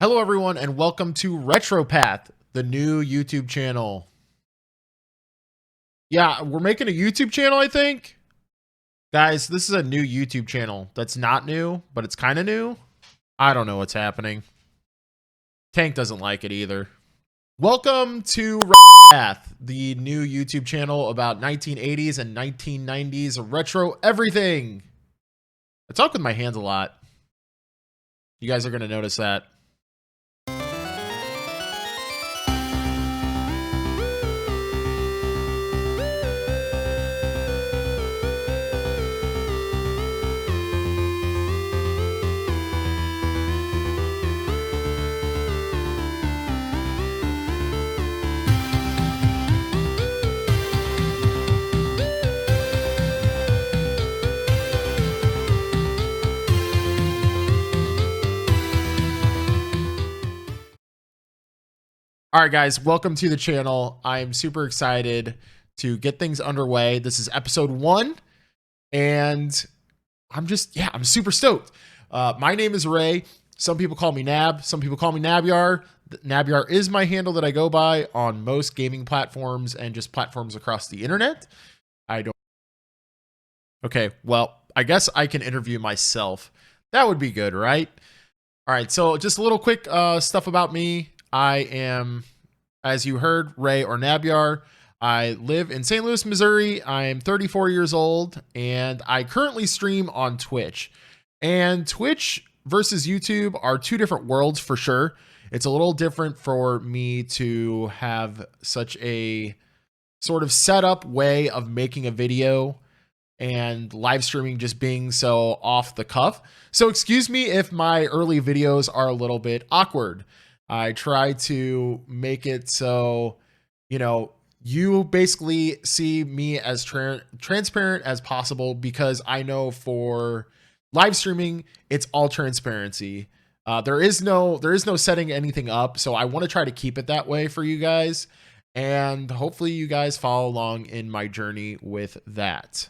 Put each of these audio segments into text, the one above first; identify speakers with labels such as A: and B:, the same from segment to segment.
A: Hello, everyone, and welcome to RetroPath, the new YouTube channel. Yeah, we're making a YouTube channel, I think. Guys, this is a new YouTube channel that's not new, but it's kind of new. I don't know what's happening. Tank doesn't like it either. Welcome to RetroPath, the new YouTube channel about 1980s and 1990s retro everything. I talk with my hands a lot. You guys are going to notice that. All right, guys, welcome to the channel. I'm super excited to get things underway. This is episode 1, and I'm super stoked. My name is Ray. Some people call me Nab. Some people call me Nabyar. Nabyar is my handle that I go by on most gaming platforms and just platforms across the internet. Okay, well, I guess I can interview myself. That would be good, right? All right, so just a little quick stuff about me. I am, as you heard, Ray or Nabyar. I live in St. Louis, Missouri. I'm 34 years old, and I currently stream on Twitch. And Twitch versus YouTube are two different worlds for sure. It's a little different for me to have such a sort of set up way of making a video and live streaming just being so off the cuff. So excuse me if my early videos are a little bit awkward. I try to make it so, you basically see me as transparent as possible, because I know for live streaming, it's all transparency. There is no setting anything up. So I want to try to keep it that way for you guys. And hopefully you guys follow along in my journey with that.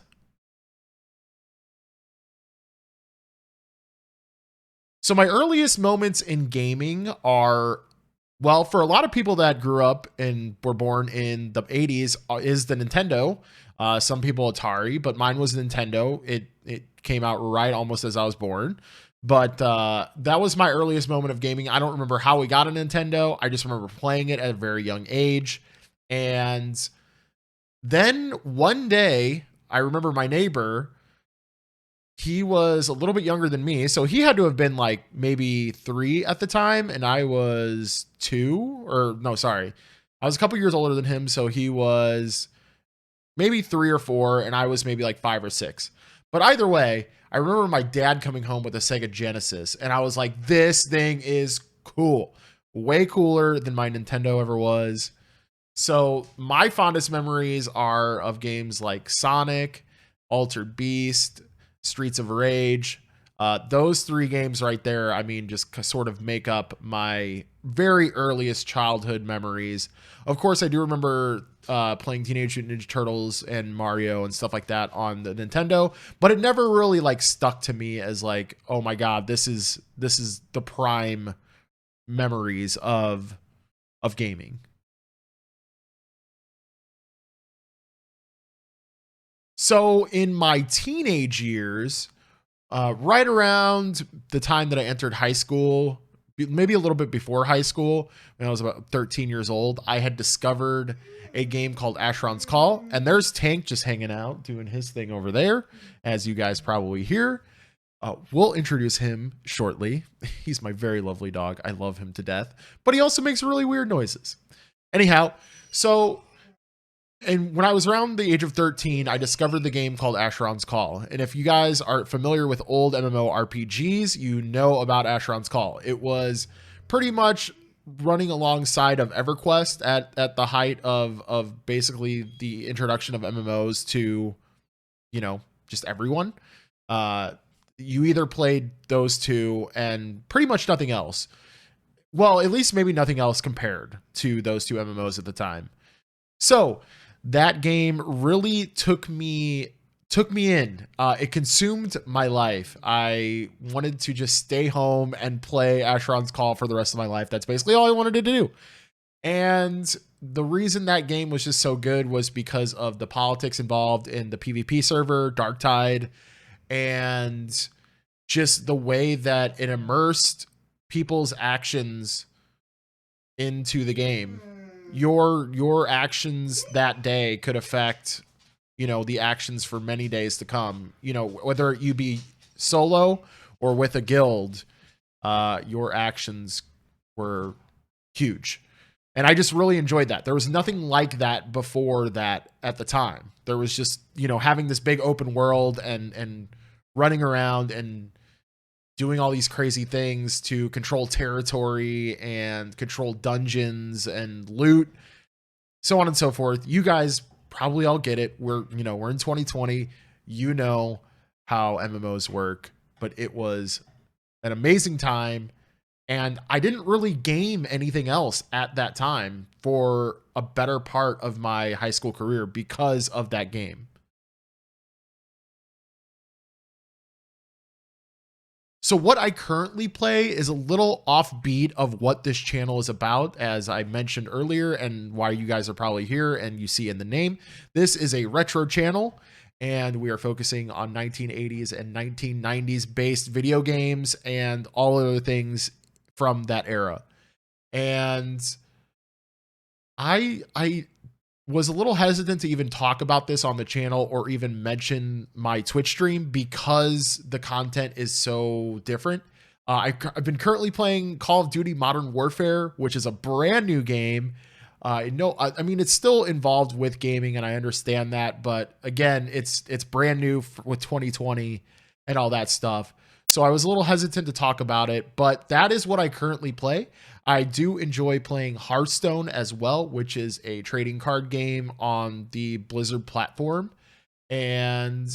A: So my earliest moments in gaming are, well, for a lot of people that grew up and were born in the 80s, is the Nintendo. Some people Atari, but mine was Nintendo. It came out right almost as I was born. But that was my earliest moment of gaming. I don't remember how we got a Nintendo. I just remember playing it at a very young age. And then one day, I remember my neighbor, he was a little bit younger than me, so he had to have been like maybe 3 at the time, and I was 2, or no, sorry, I was a couple years older than him, so he was maybe 3 or 4, and I was maybe like 5 or 6. But either way, I remember my dad coming home with a Sega Genesis, and I was like, this thing is cool, way cooler than my Nintendo ever was. So my fondest memories are of games like Sonic, Altered Beast, Streets of Rage. Those 3 games right there, I mean, just sort of make up my very earliest childhood memories. Of course, I do remember playing Teenage Mutant Ninja Turtles and Mario and stuff like that on the Nintendo, but it never really like stuck to me as like, oh my God, this is the prime memories of gaming. So in my teenage years, right around the time that I entered high school, maybe a little bit before high school, when I was about 13 years old, I had discovered a game called Asheron's Call. And there's Tank just hanging out, doing his thing over there, as you guys probably hear. We'll introduce him shortly. He's my very lovely dog. I love him to death. But he also makes really weird noises. Anyhow, and when I was around the age of 13, I discovered the game called Asheron's Call. And if you guys are familiar with old MMORPGs, you know about Asheron's Call. It was pretty much running alongside of EverQuest at the height of basically the introduction of MMOs to, just everyone. You either played those two and pretty much nothing else. Well, at least maybe nothing else compared to those two MMOs at the time. So that game really took me took me in. It consumed my life. I wanted to just stay home and play Asheron's Call for the rest of my life. That's basically all I wanted to do. And the reason that game was just so good was because of the politics involved in the PvP server, Darktide, and just the way that it immersed people's actions into the game. Your actions that day could affect, you know, the actions for many days to come. You know, whether you be solo or with a guild, your actions were huge. And I just really enjoyed that. There was nothing like that before that at the time. There was just, you know, having this big open world and running around and doing all these crazy things to control territory and control dungeons and loot, so on and so forth. You guys probably all get it. We're in 2020. You know how MMOs work, but it was an amazing time. And I didn't really game anything else at that time for a better part of my high school career because of that game. So what I currently play is a little offbeat of what this channel is about, as I mentioned earlier, and why you guys are probably here and you see in the name. This is a retro channel, and we are focusing on 1980s and 1990s based video games and all other things from that era. And I was a little hesitant to even talk about this on the channel or even mention my Twitch stream because the content is so different. I've been currently playing Call of Duty Modern Warfare, which is a brand new game. I mean, it's still involved with gaming, and I understand that, but again, it's brand new with 2020 and all that stuff. So I was a little hesitant to talk about it, but that is what I currently play. I do enjoy playing Hearthstone as well, which is a trading card game on the Blizzard platform. And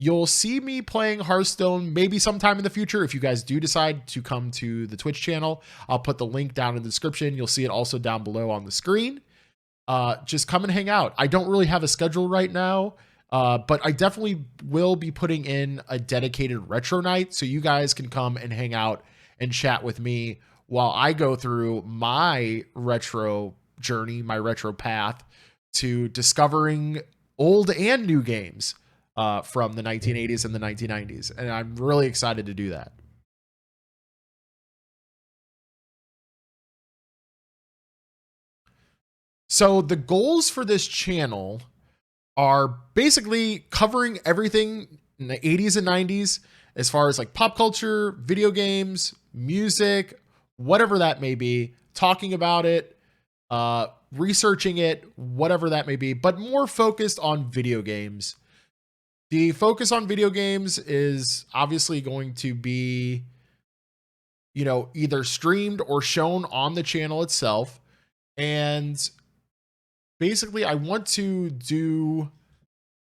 A: you'll see me playing Hearthstone maybe sometime in the future if you guys do decide to come to the Twitch channel. I'll put the link down in the description. You'll see it also down below on the screen. Just come and hang out. I don't really have a schedule right now. But I definitely will be putting in a dedicated retro night so you guys can come and hang out and chat with me while I go through my retro journey, my retro path to discovering old and new games from the 1980s and the 1990s. And I'm really excited to do that. So the goals for this channel are basically covering everything in the 80s and 90s as far as like pop culture, video games, music, whatever that may be, talking about it, researching it, whatever that may be, but more focused on video games. The focus on video games is obviously going to be, you know, either streamed or shown on the channel itself. And basically I want to do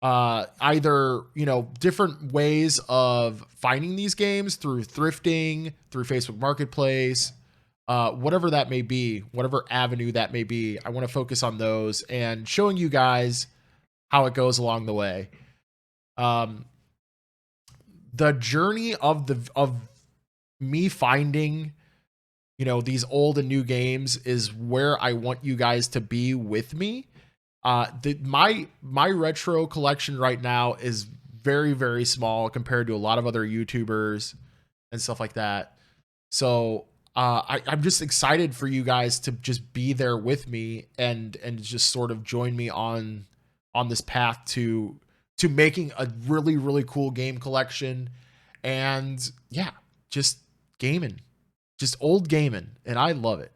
A: either, you know, different ways of finding these games through thrifting, through Facebook Marketplace, whatever that may be, whatever avenue that may be. I want to focus on those and showing you guys how it goes along the way. The journey of me finding, you know, these old and new games is where I want you guys to be with me. My retro collection right now is very, very small compared to a lot of other YouTubers and stuff like that. So I'm just excited for you guys to just be there with me and just sort of join me on this path to making a really, really cool game collection. And yeah, just gaming, just old gaming, and I love it.